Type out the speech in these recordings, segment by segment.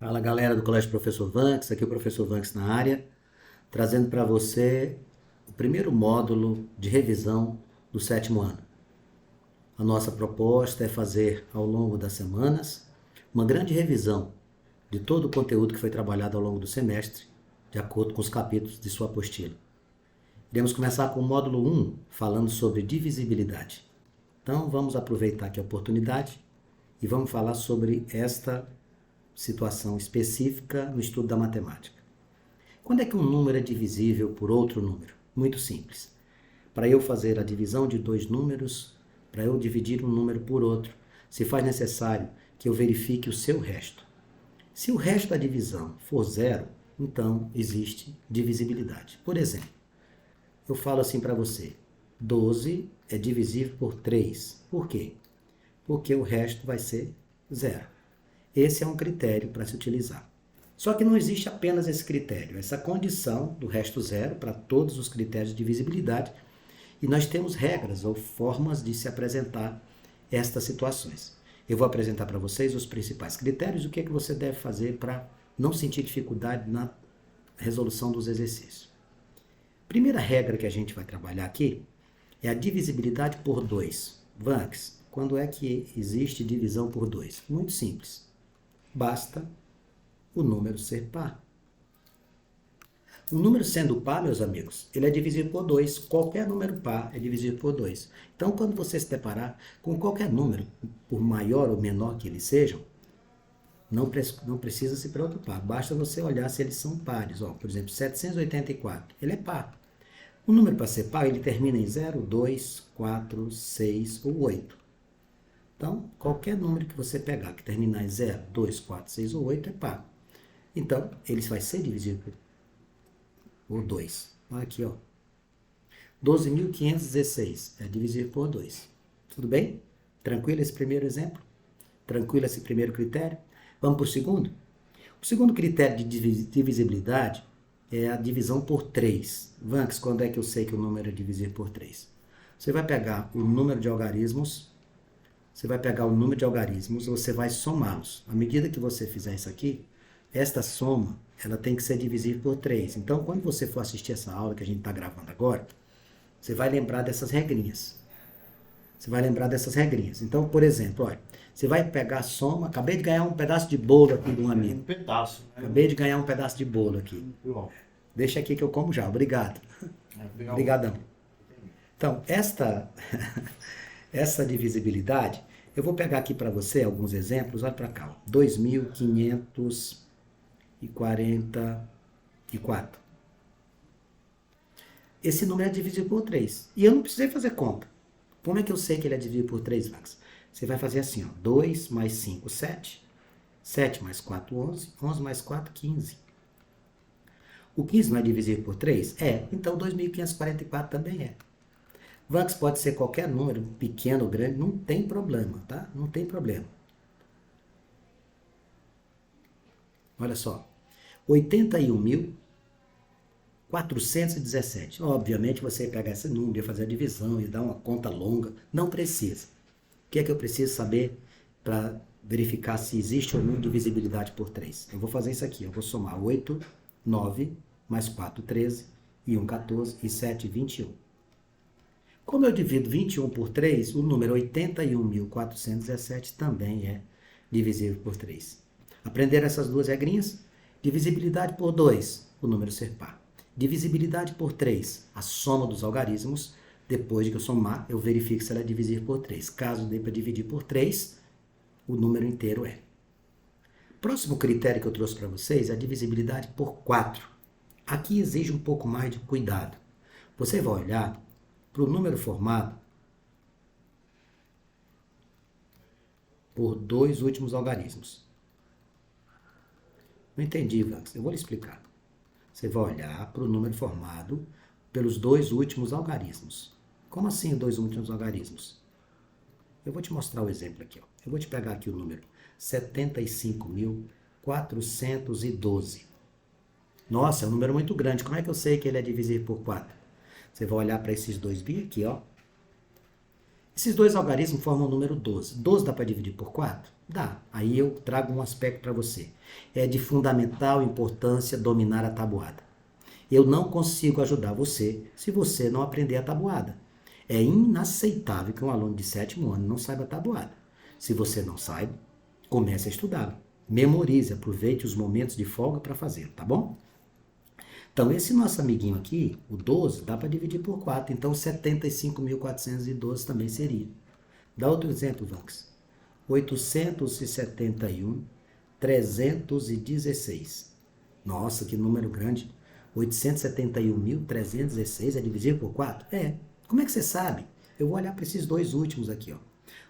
Fala galera do Colégio Professor Vanks, aqui é o Professor Vanks na área, trazendo para você o primeiro módulo de revisão do sétimo ano. A nossa proposta é fazer ao longo das semanas uma grande revisão de todo o conteúdo que foi trabalhado ao longo do semestre, de acordo com os capítulos de sua apostila. Iremos começar com o módulo 1, falando sobre divisibilidade. Então vamos aproveitar aqui a oportunidade e vamos falar sobre esta situação específica no estudo da matemática. Quando é que um número é divisível por outro número? Muito simples. Para eu fazer a divisão de dois números, para eu dividir um número por outro, se faz necessário que eu verifique o seu resto. Se o resto da divisão for zero, então existe divisibilidade. Por exemplo, eu falo assim para você, 12 é divisível por 3. Por quê? Porque o resto vai ser zero. Esse é um critério para se utilizar. Só que não existe apenas esse critério, essa condição do resto zero para todos os critérios de divisibilidade, e nós temos regras ou formas de se apresentar estas situações. Eu vou apresentar para vocês os principais critérios e o que é que você deve fazer para não sentir dificuldade na resolução dos exercícios. Primeira regra que a gente vai trabalhar aqui é a divisibilidade por 2. Vanks, quando é que existe divisão por 2? Muito simples. Basta o número ser par. O número sendo par, meus amigos, ele é divisível por 2. Qualquer número par é divisível por 2. Então, quando você se deparar com qualquer número, por maior ou menor que eles sejam, não precisa se preocupar. Basta você olhar se eles são pares. Ó, por exemplo, 784, ele é par. O número para ser par, ele termina em 0, 2, 4, 6 ou 8. Então, qualquer número que você pegar que terminar em 0, 2, 4, 6 ou 8 é par. Então, ele vai ser divisível por 2. Olha aqui, ó. 12.516 é divisível por 2. Tudo bem? Tranquilo esse primeiro exemplo? Tranquilo esse primeiro critério? Vamos para o segundo? O segundo critério de divisibilidade é a divisão por 3. Vanks, quando é que eu sei que o número é divisível por 3? Você vai pegar o número de algarismos, você vai somá-los. À medida que você fizer isso aqui, esta soma, ela tem que ser divisível por 3. Então, quando você for assistir essa aula que a gente está gravando agora, você vai lembrar dessas regrinhas. Então, por exemplo, olha, você vai pegar a soma, acabei de ganhar um pedaço de bolo aqui de um amigo. Um pedaço, né? Acabei de ganhar um pedaço de bolo aqui. Deixa aqui que eu como já, obrigado. Obrigadão. Então, essa divisibilidade, eu vou pegar aqui para você alguns exemplos, olha para cá, 2.544. Esse número é dividido por 3. E eu não precisei fazer conta. Como é que eu sei que ele é dividido por 3, Max? Você vai fazer assim, ó, 2 mais 5, 7. 7 mais 4, 11. 11 mais 4, 15. O 15 não é divisível por 3? É. Então 2.544 também é. Vanks pode ser qualquer número, pequeno ou grande, não tem problema, tá? Não tem problema. Olha só. 81.417. Obviamente você ia pegar esse número, ia fazer a divisão, ia dar uma conta longa. Não precisa. O que é que eu preciso saber para verificar se existe ou não divisibilidade por 3? Eu vou fazer isso aqui. Eu vou somar 8, 9, mais 4, 13, e 1, 14, e 7, 21. Como eu divido 21 por 3, o número 81.417 também é divisível por 3. Aprenderam essas duas regrinhas? Divisibilidade por 2, o número ser par. Divisibilidade por 3, a soma dos algarismos. Depois de que eu somar, eu verifico se ela é divisível por 3. Caso dê para dividir por 3, o número inteiro é. Próximo critério que eu trouxe para vocês é a divisibilidade por 4. Aqui exige um pouco mais de cuidado. Você vai olhar para o número formado por dois últimos algarismos. Não entendi, Vanks. Eu vou lhe explicar. Você vai olhar para o número formado pelos dois últimos algarismos. Como assim os dois últimos algarismos? Eu vou te mostrar o exemplo aqui. Ó. Eu vou te pegar aqui o número 75.412. Nossa, é um número muito grande. Como é que eu sei que ele é divisível por 4? Você vai olhar para esses dois bi aqui, ó. Esses dois algarismos formam o número 12. 12 dá para dividir por 4? Dá. Aí eu trago um aspecto para você. É de fundamental importância dominar a tabuada. Eu não consigo ajudar você se você não aprender a tabuada. É inaceitável que um aluno de 7º ano não saiba a tabuada. Se você não sabe, comece a estudá-la. Memorize, aproveite os momentos de folga para fazê-lo, tá bom? Então, esse nosso amiguinho aqui, o 12, dá para dividir por 4. Então, 75.412 também seria. Dá outro exemplo, Vanks. 871.316. Nossa, que número grande. 871.316 é dividir por 4? É. Como é que você sabe? Eu vou olhar para esses dois últimos aqui, ó.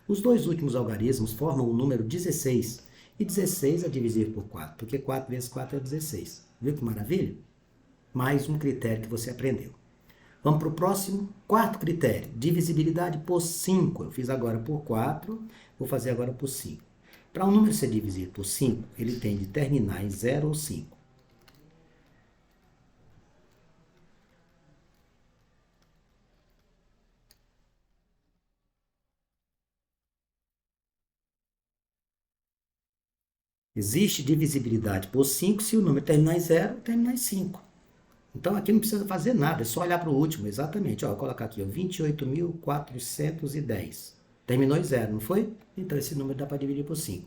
Os dois últimos algarismos formam o número 16. E 16 é dividir por 4, porque 4 vezes 4 é 16. Viu que maravilha? Mais um critério que você aprendeu. Vamos para o próximo, quarto critério, divisibilidade por 5. Eu fiz agora por 4, vou fazer agora por 5. Para um número ser dividido por 5, ele tem de terminar em 0 ou 5. Existe divisibilidade por 5 se o número terminar em 0 ou terminar em 5. Então aqui não precisa fazer nada, é só olhar para o último, exatamente. Ó, vou colocar aqui, ó, 28.410. Terminou em 0, não foi? Então esse número dá para dividir por 5.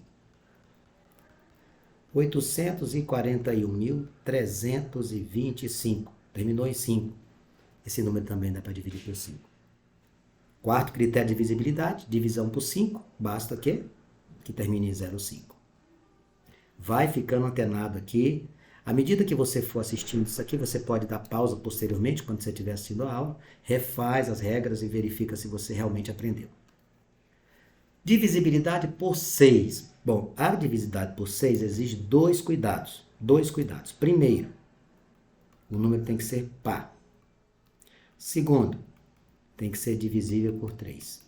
841.325. Terminou em 5. Esse número também dá para dividir por 5. Quarto critério de divisibilidade, divisão por 5. Basta que termine em 0 ou 5. Vai ficando antenado aqui. À medida que você for assistindo isso aqui, você pode dar pausa posteriormente, quando você estiver assistindo a aula, refaz as regras e verifica se você realmente aprendeu. Divisibilidade por 6. Bom, a divisibilidade por 6 exige dois cuidados. Primeiro, o número tem que ser par. Segundo, tem que ser divisível por 3.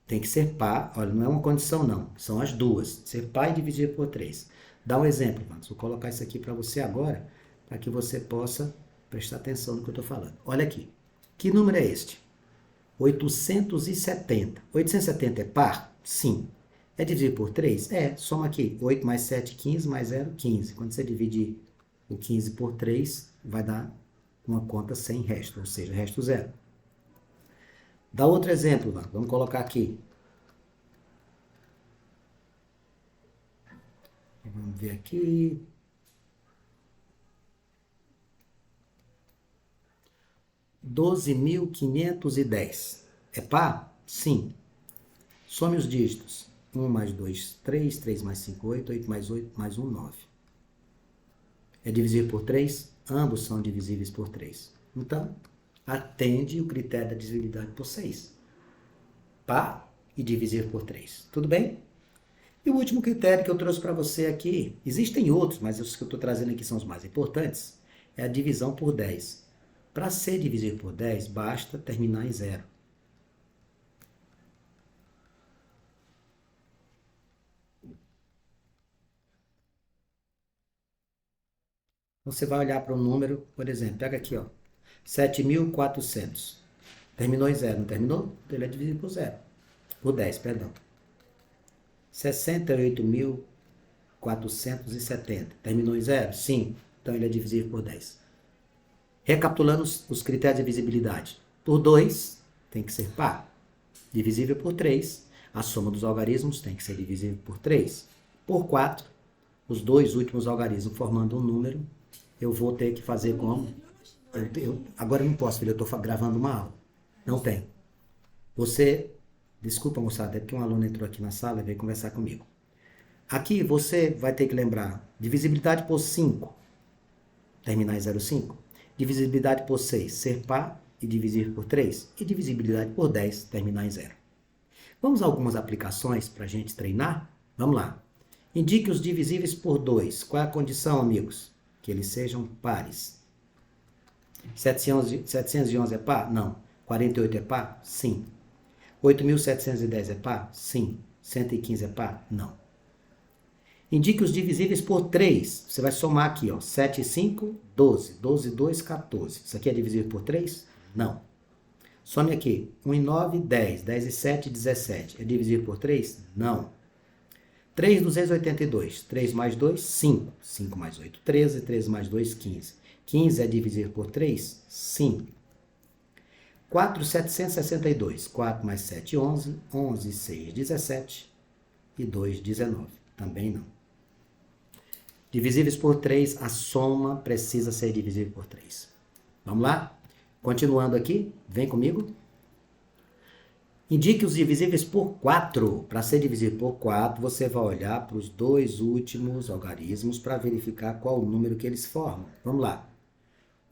Tem que ser par, olha, não é uma condição não, são as duas, ser par e dividir por 3. Dá um exemplo, Marcos, vou colocar isso aqui para você agora, para que você possa prestar atenção no que eu estou falando. Olha aqui, que número é este? 870. 870 é par? Sim. É dividir por 3? É, soma aqui, 8 mais 7, 15, mais 0, 15. Quando você dividir o 15 por 3, vai dar uma conta sem resto, ou seja, resto zero. Dá outro exemplo, vamos colocar aqui. Vamos ver aqui. $12.510. É par? Sim. Some os dígitos. 1 mais 2, 3. 3 mais 5, 8. 8 mais 8, mais 1, 9. É divisível por 3? Ambos são divisíveis por 3. Então, atende o critério da divisibilidade por 6. Par e divisível por 3. Tudo bem? E o último critério que eu trouxe para você aqui, existem outros, mas os que eu estou trazendo aqui são os mais importantes, é a divisão por 10. Para ser divisível por 10, basta terminar em 0. Você vai olhar para o número, por exemplo, pega aqui, ó, 7.400. Terminou em 0, não terminou? Ele é divisível por 0. Por 10, perdão. 68.470. Terminou em 0? Sim. Então ele é divisível por 10. Recapitulando os critérios de divisibilidade. Por 2, tem que ser par. Divisível por 3, a soma dos algarismos tem que ser divisível por 3. Por 4, os dois últimos algarismos formando um número, eu vou ter que fazer como? Agora eu não posso, filho, eu estou gravando uma aula. Não tem. Você, desculpa, moçada, é porque um aluno entrou aqui na sala e veio conversar comigo. Aqui você vai ter que lembrar, divisibilidade por 5, terminar em 0,5. Divisibilidade por 6, ser par e dividir por 3. E divisibilidade por 10, terminar em 0. Vamos a algumas aplicações para a gente treinar? Vamos lá. Indique os divisíveis por 2. Qual é a condição, amigos? Que eles sejam pares. 711 é par? Não. 48 é par? Sim. 8.710 é par? Sim. 115 é par? Não. Indique os divisíveis por 3. Você vai somar aqui, ó. 7 e 5, 12. 12 e 2, 14. Isso aqui é divisível por 3? Não. Some aqui. 1 e 9, 10. 10 e 7, 17. É divisível por 3? Não. 3, 282. 3 mais 2, 5. 5 mais 8, 13. 13 mais 2, 15. 15 é divisível por 3? Sim. 4, 762. 4 mais 7, 11. 11, 6, 17. E 2, 19. Também não. Divisíveis por 3, a soma precisa ser divisível por 3. Vamos lá? Continuando aqui, vem comigo. Indique os divisíveis por 4. Para ser divisível por 4, você vai olhar para os dois últimos algarismos para verificar qual o número que eles formam. Vamos lá.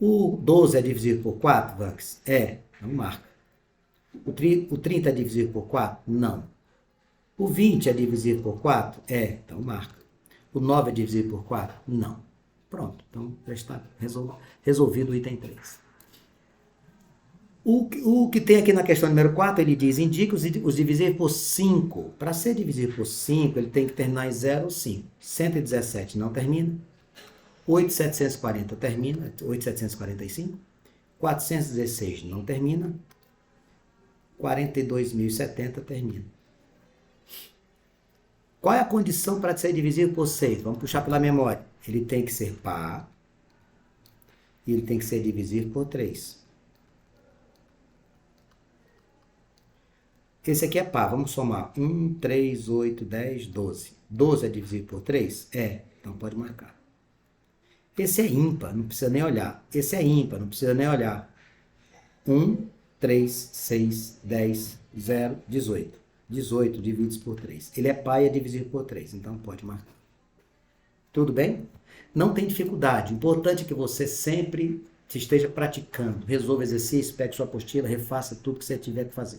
O 12 é divisível por 4, Vanks? É, então marca. O 30 é divisível por 4? Não. O 20 é divisível por 4? É, então marca. O 9 é divisível por 4? Não. Pronto, então já está resolvido o item 3. O que tem aqui na questão número 4, ele diz, indique os divisíveis por 5. Para ser divisível por 5, ele tem que terminar em 0 ou 5. 117 não termina. 8.740 termina. 8.745. 416 não termina. 42.070 termina. Qual é a condição para ser divisível por 6? Vamos puxar pela memória. Ele tem que ser par. E ele tem que ser divisível por 3. Esse aqui é par, vamos somar. 1, 3, 8, 10, 12. 12 é divisível por 3? É, então pode marcar. Esse é ímpar, não precisa nem olhar. Esse é ímpar, não precisa nem olhar. 1, 3, 6, 10, 0, 18. 18 divididos por 3. Ele é par e é divisível por 3, então pode marcar. Tudo bem? Não tem dificuldade. O importante é que você sempre esteja praticando. Resolva exercício, pegue sua apostila, refaça tudo que você tiver que fazer.